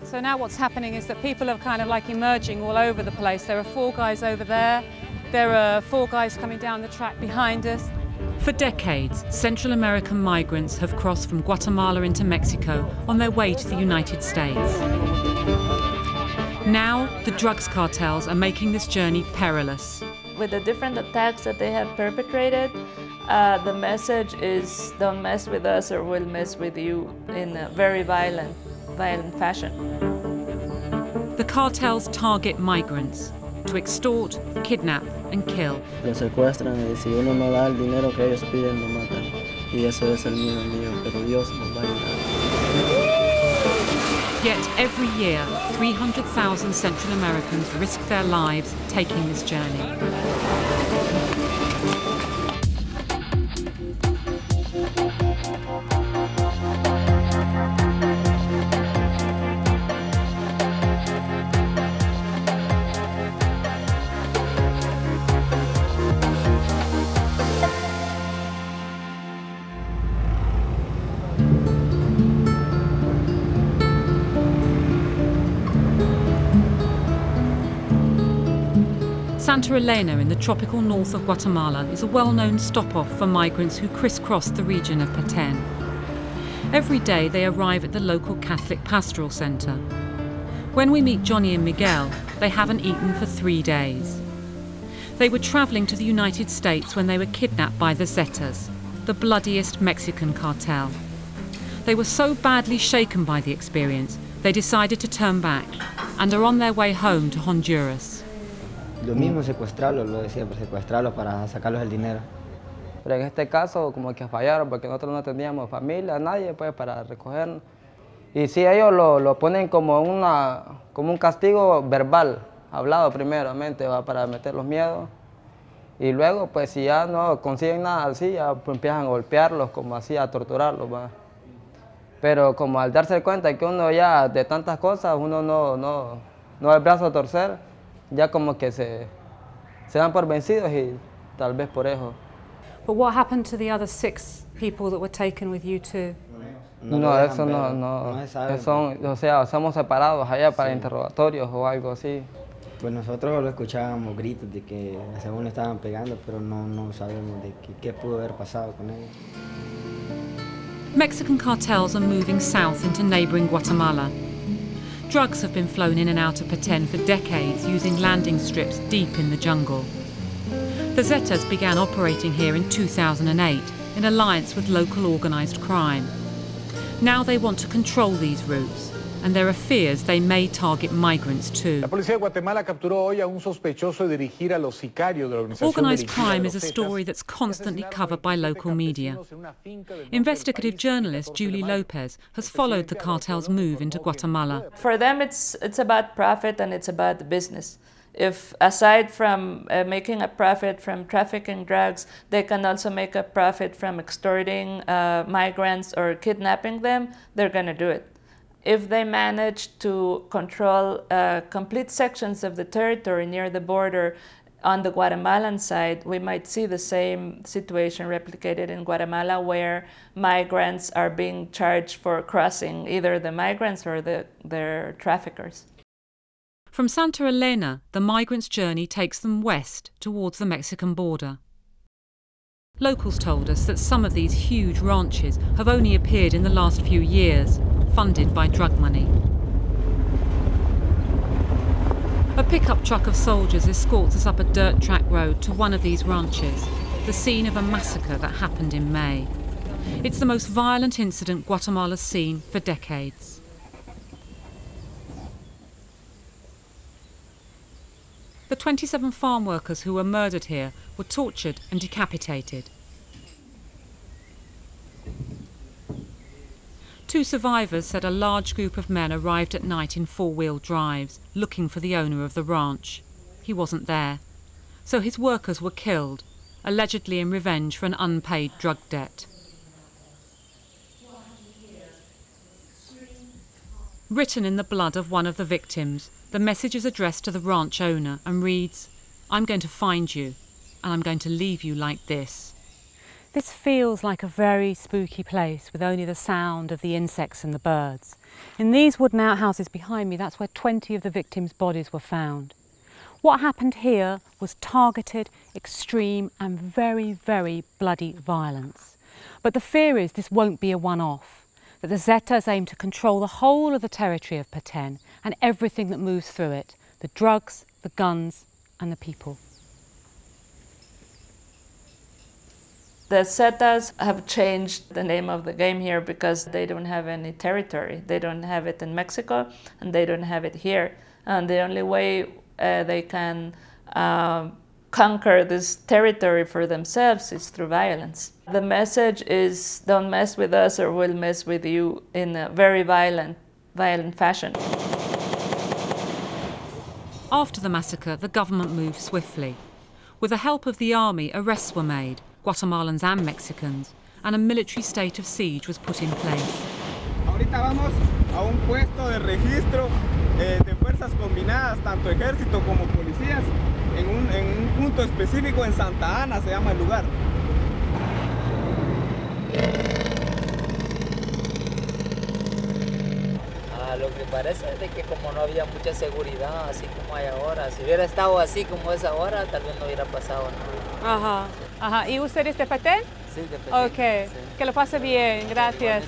So now what's happening is that people are kind of like emerging all over the place. There are 4 guys over there. There are 4 guys coming down the track behind us. For decades, Central American migrants have crossed from Guatemala into Mexico on their way to the United States. Now, the drugs cartels are making this journey perilous. With the different attacks that they have perpetrated, the message is don't mess with us or we'll mess with you in a very violent fashion. The cartels target migrants to extort, kidnap and kill. Los secuestran y si uno no da el dinero que ellos piden, lo matan. Y eso es el miedo mío, pero Dios nos va a ayudar. Yet every year, 300,000 Central Americans risk their lives taking this journey. Santa Elena in the tropical north of Guatemala is a well-known stop-off for migrants who crisscross the region of Petén. Every day they arrive at the local Catholic Pastoral Centre. When we meet Johnny and Miguel, they haven't eaten for 3 days. They were travelling to the United States when they were kidnapped by the Zetas, the bloodiest Mexican cartel. They were so badly shaken by the experience, they decided to turn back and are on their way home to Honduras. Lo mismo secuestrarlos, lo decía, secuestrarlos para sacarlos el dinero. Pero en este caso como que fallaron porque nosotros no teníamos familia, nadie pues para recogernos. Y sí, ellos lo ponen como un castigo verbal, hablado primeramente, ¿va? Para meter los miedos. Y luego pues si ya no consiguen nada así, ya pues, empiezan a golpearlos como así, a torturarlos, ¿va? Pero como al darse cuenta que uno ya de tantas cosas, uno no da el brazo a torcer, ya como que se dan por vencidos y tal vez por eso. But what happened to the other 6 people that were taken with you too? No, eso no o sea, somos separados allá para interrogatorios o algo así. Pues nosotros lo escuchábamos gritos de que según le estaban pegando, pero no sabemos de qué pudo haber pasado con ellos. Mexican cartels are moving south into neighbouring Guatemala. Drugs have been flown in and out of Petén for decades using landing strips deep in the jungle. The Zetas began operating here in 2008 in alliance with local organised crime. Now they want to control these routes, and there are fears they may target migrants too. La policía de Guatemala capturó hoy a un sospechoso de dirigir a los sicarios de la organización. Organised crime is a story that's constantly covered by local media. Investigative journalist Julie Lopez has followed the cartel's move into Guatemala. For them, it's about profit and it's about business. If aside from making a profit from trafficking drugs, they can also make a profit from extorting migrants or kidnapping them, they're going to do it. If they manage to control complete sections of the territory near the border on the Guatemalan side, we might see the same situation replicated in Guatemala where migrants are being charged for crossing, either the migrants or their traffickers. From Santa Elena, the migrants' journey takes them west towards the Mexican border. Locals told us that some of these huge ranches have only appeared in the last few years, funded by drug money. A pickup truck of soldiers escorts us up a dirt track road to one of these ranches, the scene of a massacre that happened in May. It's the most violent incident Guatemala's seen for decades. The 27 farm workers who were murdered here were tortured and decapitated. 2 survivors said a large group of men arrived at night in 4-wheel drives, looking for the owner of the ranch. He wasn't there, so his workers were killed, allegedly in revenge for an unpaid drug debt. Written in the blood of one of the victims, the message is addressed to the ranch owner and reads, "I'm going to find you, and I'm going to leave you like this." This feels like a very spooky place with only the sound of the insects and the birds. In these wooden outhouses behind me, that's where 20 of the victims' bodies were found. What happened here was targeted, extreme and very, very bloody violence. But the fear is this won't be a one-off, that the Zetas aim to control the whole of the territory of Petén and everything that moves through it, the drugs, the guns and the people. The Zetas have changed the name of the game here because they don't have any territory. They don't have it in Mexico and they don't have it here. And the only way they can conquer this territory for themselves is through violence. The message is, don't mess with us or we'll mess with you, in a very violent fashion. After the massacre, the government moved swiftly. With the help of the army, arrests were made, Guatemalans and Mexicans, and a military state of siege was put in place. Ahorita vamos a un puesto de registro de fuerzas combinadas, tanto ejército como policías, en un punto específico en Santa Ana, se llama el lugar. Lo que parece es de que como no había mucha seguridad, así como hay ahora, si hubiera estado así como es ahora, tal vez no hubiera pasado nada. Ajá, ajá. ¿Y usted es de Petén? Sí, de Petén. Ok, sí. Que lo pase bien, gracias.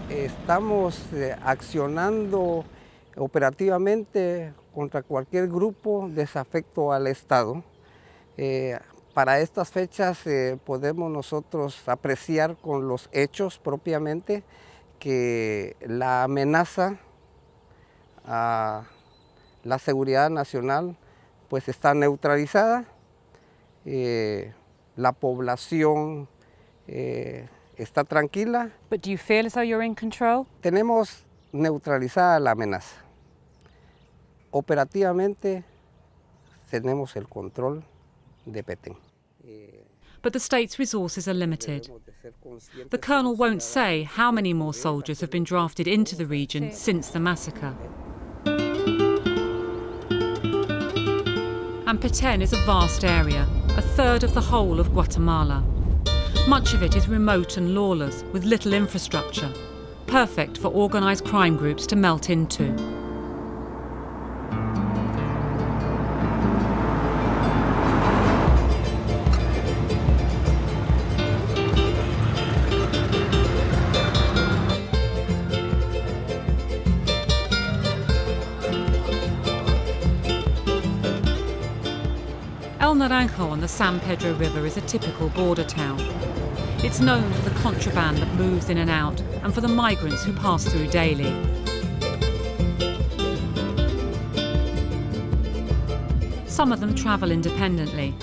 Estamos accionando operativamente contra cualquier grupo desafecto al Estado. Para estas fechas podemos nosotros apreciar con los hechos propiamente que la amenaza a la seguridad nacional pues está neutralizada, la población está tranquila. But do you feel as though you're in control? Tenemos neutralizada la amenaza. Operativamente tenemos el control de Petén. But the state's resources are limited. The colonel won't say how many more soldiers have been drafted into the region since the massacre. And Petén is a vast area, a third of the whole of Guatemala. Much of it is remote and lawless, with little infrastructure, perfect for organised crime groups to melt into. El Naranjo on the San Pedro River is a typical border town. It's known for the contraband that moves in and out and for the migrants who pass through daily. Some of them travel independently,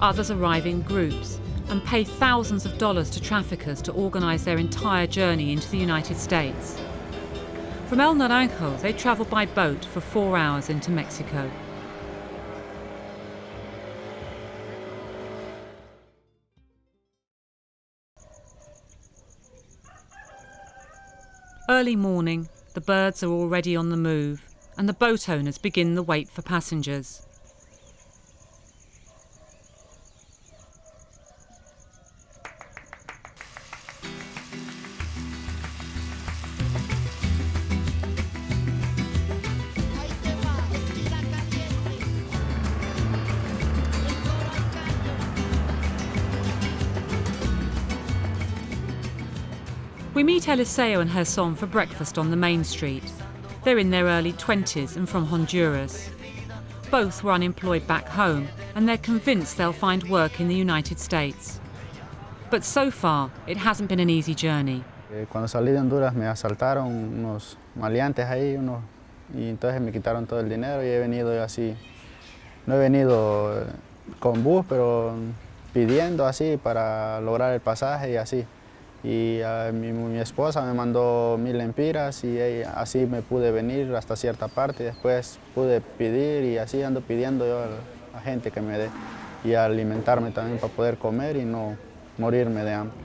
others arrive in groups and pay thousands of dollars to traffickers to organise their entire journey into the United States. From El Naranjo, they travel by boat for 4 hours into Mexico. Early morning, the birds are already on the move, and the boat owners begin the wait for passengers. We meet Eliseo and her son for breakfast on the main street. They're in their early 20s and from Honduras. Both were unemployed back home and they're convinced they'll find work in the United States. But so far, it hasn't been an easy journey. Cuando salí de Honduras me asaltaron unos maleantes ahí, y entonces me quitaron todo el dinero y he venido así. No he venido con bus, pero pidiendo así para lograr el pasaje y así. Y mi esposa me mandó 1000 lempiras y así me pude venir hasta cierta parte. Después pude pedir y así ando pidiendo yo a la gente que me dé y alimentarme también para poder comer y no morirme de hambre.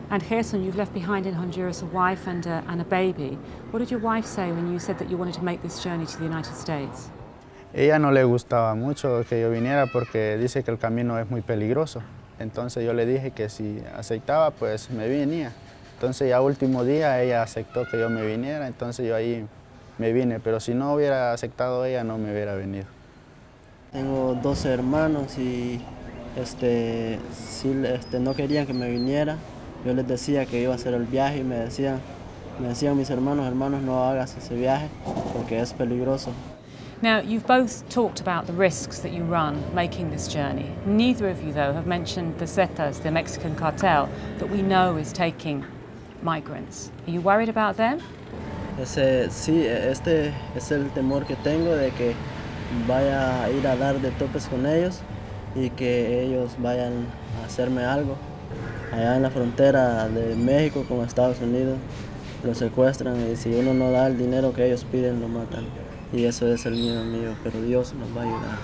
And Gerson, you've left behind in Honduras a wife and a baby. What did your wife say when you said that you wanted to make this journey to the United States? Ella no le gustaba mucho que yo viniera porque dice que el camino es muy peligroso. Entonces yo le dije que si aceptaba, pues me venía. Entonces ya último día ella aceptó que yo me viniera, entonces yo ahí me vine. Pero si no hubiera aceptado ella, no me hubiera venido. Tengo 12 hermanos y no querían que me viniera. Yo les decía que iba a hacer el viaje y me decían mis hermanos, no hagas ese viaje porque es peligroso. Now, you've both talked about the risks that you run making this journey. Neither of you, though, have mentioned the Zetas, the Mexican cartel, that we know is taking migrants. Are you worried about them? Sí, este es el temor que tengo de que vaya a ir a dar de topes con ellos y que ellos vayan a hacerme algo. Allá en la frontera de México con Estados Unidos lo secuestran y si uno no da el dinero que ellos piden, lo matan. Y eso es el miedo mío, pero Dios nos va a ayudar.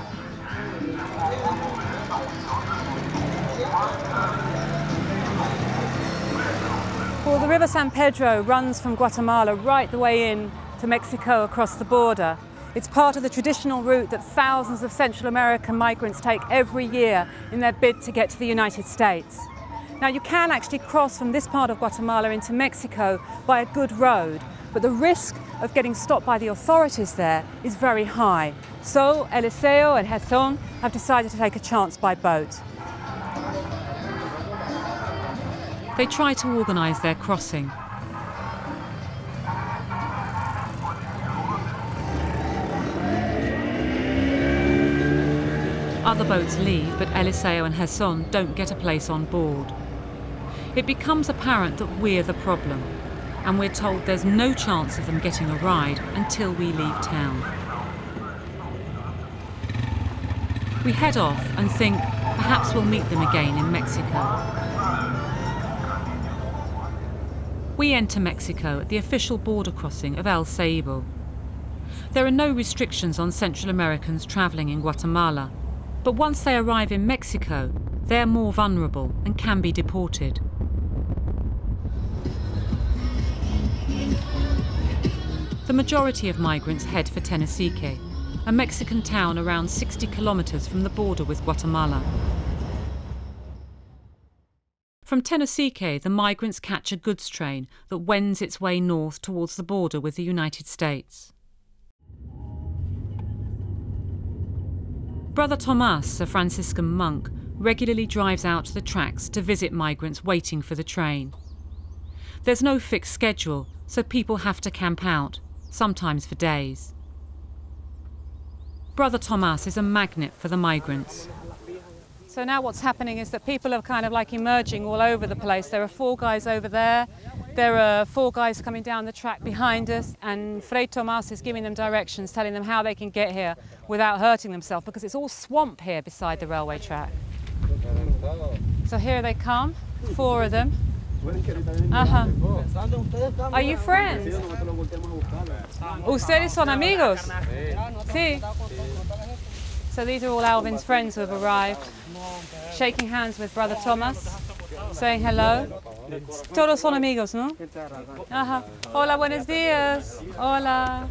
Well, the River San Pedro runs from Guatemala right the way in to Mexico across the border. It's part of the traditional route that thousands of Central American migrants take every year in their bid to get to the United States. Now, you can actually cross from this part of Guatemala into Mexico by a good road, but the risk of getting stopped by the authorities there is very high. So Eliseo and Hezon have decided to take a chance by boat. They try to organise their crossing. Other boats leave, but Eliseo and Hezon don't get a place on board. It becomes apparent that we're the problem, and we're told there's no chance of them getting a ride until we leave town. We head off and think perhaps we'll meet them again in Mexico. We enter Mexico at the official border crossing of El Seibo. There are no restrictions on Central Americans travelling in Guatemala, but once they arrive in Mexico, they're more vulnerable and can be deported. The majority of migrants head for Tenosique, a Mexican town around 60 kilometres from the border with Guatemala. From Tenosique, the migrants catch a goods train that wends its way north towards the border with the United States. Brother Tomas, a Franciscan monk, regularly drives out to the tracks to visit migrants waiting for the train. There's no fixed schedule, so people have to camp out, sometimes for days. Brother Tomas is a magnet for the migrants. So now what's happening is that people are kind of like emerging all over the place. There are 4 guys over there. There are 4 guys coming down the track behind us, and Fray Tomas is giving them directions, telling them how they can get here without hurting themselves, because it's all swamp here beside the railway track. So here they come, 4 of them. Are you friends? ¿Ustedes son amigos? Sí. So these are all Alvin's friends who have arrived, shaking hands with Brother Thomas, saying hello. Todos son amigos, ¿no? Ajá. Hola, buenos días. Hola.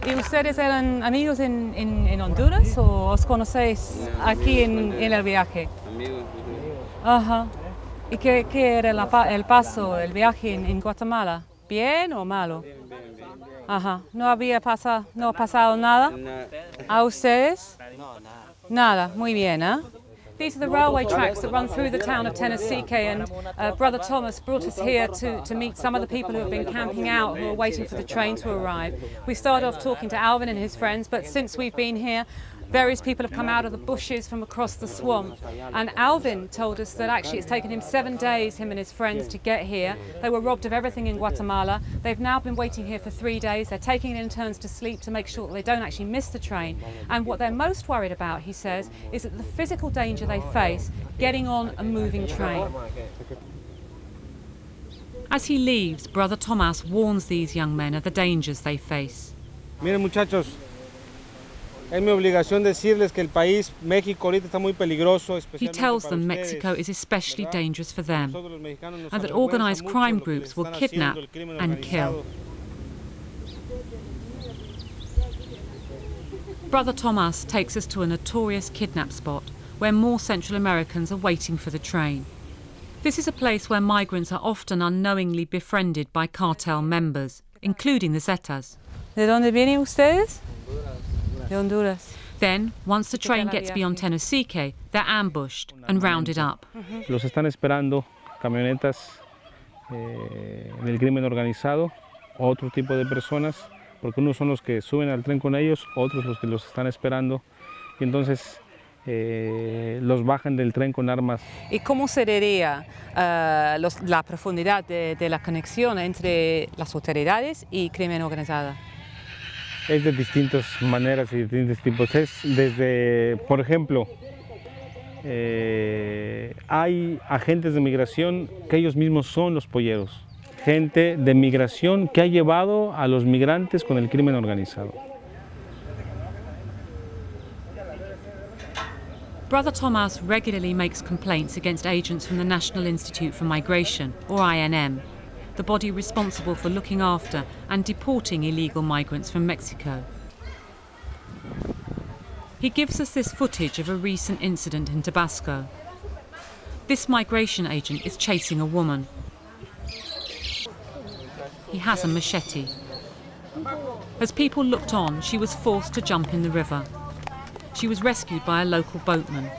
¿Y ustedes eran amigos en Honduras o os conocéis aquí en el viaje? Amigos. Ajá. ¿Y qué era el paso, el viaje en Guatemala? ¿Bien o malo? Bien. Ajá. ¿No ha pasado nada? ¿A ustedes? No, nada. Nada. Muy bien, ¿eh? These are the railway tracks that run through the town of Tenosique, and Brother Thomas brought us here to meet some of the people who have been camping out, who are waiting for the train to arrive. We started off talking to Alvin and his friends, but since we've been here, various people have come out of the bushes from across the swamp. And Alvin told us that actually it's taken him 7 days, him and his friends, to get here. They were robbed of everything in Guatemala. They've now been waiting here for 3 days. They're taking it in turns to sleep to make sure that they don't actually miss the train. And what they're most worried about, he says, is that the physical danger they face getting on a moving train. As he leaves, Brother Tomas warns these young men of the dangers they face. Miren, muchachos, es mi obligación decirles que el país México ahorita está muy peligroso. He tells them Mexico is especially dangerous for them, and that organised crime groups will kidnap and kill. Brother Tomas takes us to a notorious kidnap spot where more Central Americans are waiting for the train. This is a place where migrants are often unknowingly befriended by cartel members, including the Zetas. ¿De dónde vienen ustedes? De Honduras. Then, once the train gets beyond Tenosique, they're ambushed and rounded up. Los están esperando camionetas del crimen organizado, otro tipo de personas, porque unos son los que suben al tren con ellos, otros los que los están esperando, y entonces los bajan del tren con armas. ¿Y cómo se diría la profundidad de la conexión entre las autoridades y crimen organizado? Es de distintas maneras y distintos tipos. Es desde, por ejemplo, hay agentes de migración que ellos mismos son los polleros. Gente de migración que ha llevado a los migrantes con el crimen organizado. Brother Tomas regularly makes complaints against agents from the National Institute for Migration, or INM, the body responsible for looking after and deporting illegal migrants from Mexico. He gives us this footage of a recent incident in Tabasco. This migration agent is chasing a woman. He has a machete. As people looked on, she was forced to jump in the river. She was rescued by a local boatman.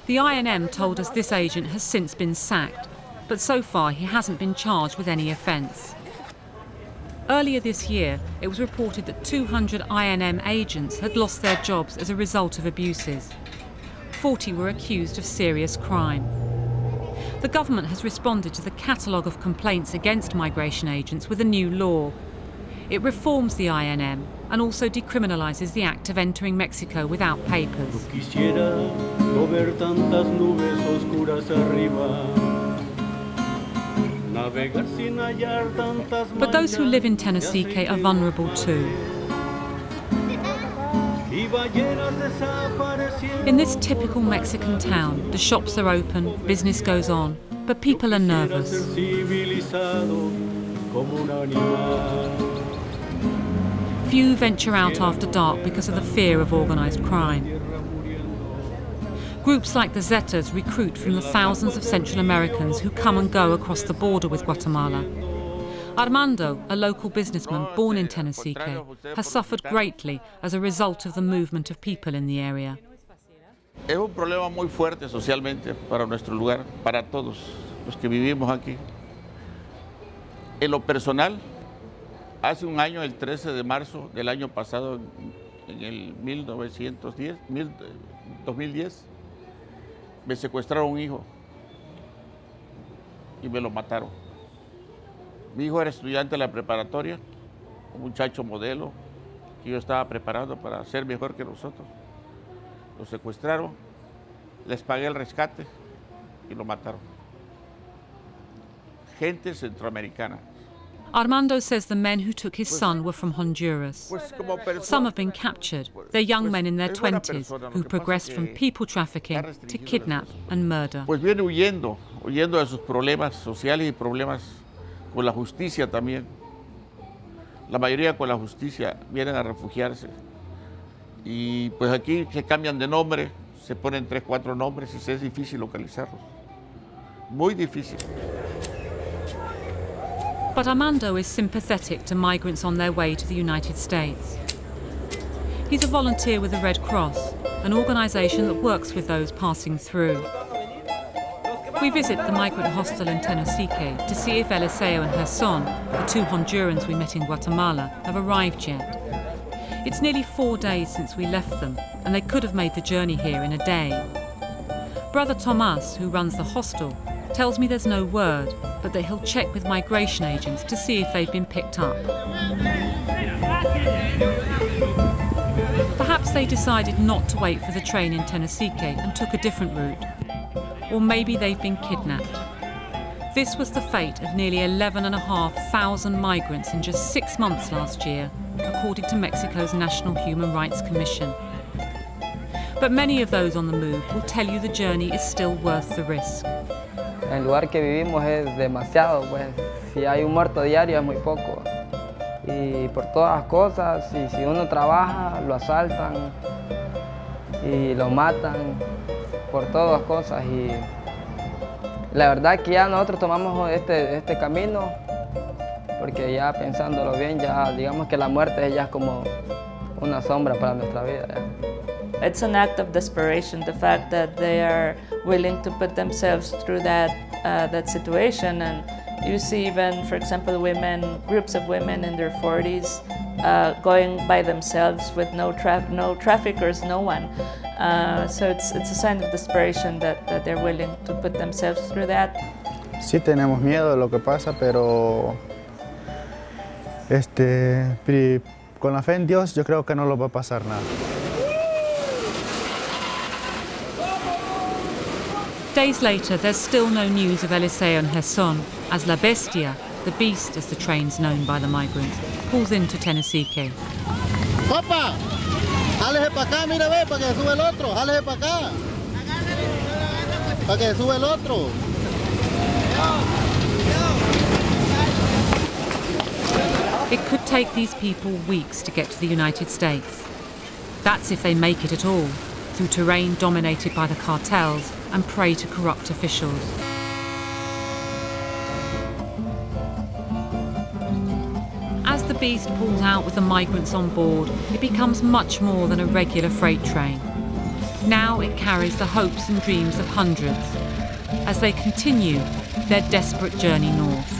The INM told us this agent has since been sacked, but so far he hasn't been charged with any offence. Earlier this year, it was reported that 200 INM agents had lost their jobs as a result of abuses. 40 were accused of serious crime. The government has responded to the catalogue of complaints against migration agents with a new law. It reforms the INM and also decriminalises the act of entering Mexico without papers. But those who live in Tenosique are vulnerable too. In this typical Mexican town, the shops are open, business goes on, but people are nervous. Few venture out after dark because of the fear of organised crime. Groups like the Zetas recruit from the thousands of Central Americans who come and go across the border with Guatemala. Armando, a local businessman born in Tenosique, has suffered greatly as a result of the movement of people in the area. Es un problema muy fuerte socialmente para nuestro lugar, para todos los que vivimos aquí. En lo personal, hace un año, el 13 de marzo del año pasado, en el 2010, me secuestraron un hijo y me lo mataron. Mi hijo era estudiante de la preparatoria, un muchacho modelo que yo estaba preparando para ser mejor que nosotros. Lo secuestraron, les pagué el rescate y lo mataron. Gente centroamericana. Armando says the men who took his son were from Honduras. Some have been captured. They're young men in their 20s who progressed from people trafficking to kidnap and murder. Pues viene huyendo de sus problemas sociales y problemas con la justicia también. La mayoría con la justicia vienen a refugiarse. Y pues aquí se cambian de nombre, se ponen 3, 4 nombres y es difícil localizarlos. Muy difícil. But Armando is sympathetic to migrants on their way to the United States. He's a volunteer with the Red Cross, an organisation that works with those passing through. We visit the migrant hostel in Tenosique to see if Eliseo and her son, the 2 Hondurans we met in Guatemala, have arrived yet. It's nearly 4 days since we left them, and they could have made the journey here in a day. Brother Tomas, who runs the hostel, tells me there's no word, but that he'll check with migration agents to see if they've been picked up. Perhaps they decided not to wait for the train in Tenosique and took a different route. Or maybe they've been kidnapped. This was the fate of nearly 11,500 migrants in just 6 months last year, according to Mexico's National Human Rights Commission. But many of those on the move will tell you the journey is still worth the risk. El lugar que vivimos es demasiado, pues si hay un muerto diario es muy poco. y por todas las cosas, y si uno trabaja, lo asaltan y lo matan por todas las cosas. Y la verdad que ya nosotros tomamos este camino porque ya pensándolo bien, ya digamos que la muerte ya es como una sombra para nuestra vida. Ya. It's an act of desperation, the fact that they are willing to put themselves through that situation. And you see even, for example, groups of women in their 40s going by themselves with no traffickers, no one. So it's a sign of desperation that they're willing to put themselves through that. Sí tenemos miedo de lo que pasa, pero con la fe en Dios yo creo que no lo va a pasar nada. Days later, there's still no news of Eliseo and Gerson, as La Bestia, the beast as the train's known by the migrants, pulls into Tenosique. ¡Papá! ¡Jálese para acá, mira, ve, para que sube el otro! ¡Jálese para acá! ¡Para que sube el otro! It could take these people weeks to get to the United States. That's if they make it at all, through terrain dominated by the cartels and prey to corrupt officials. As the beast pulls out with the migrants on board, it becomes much more than a regular freight train. Now it carries the hopes and dreams of hundreds as they continue their desperate journey north.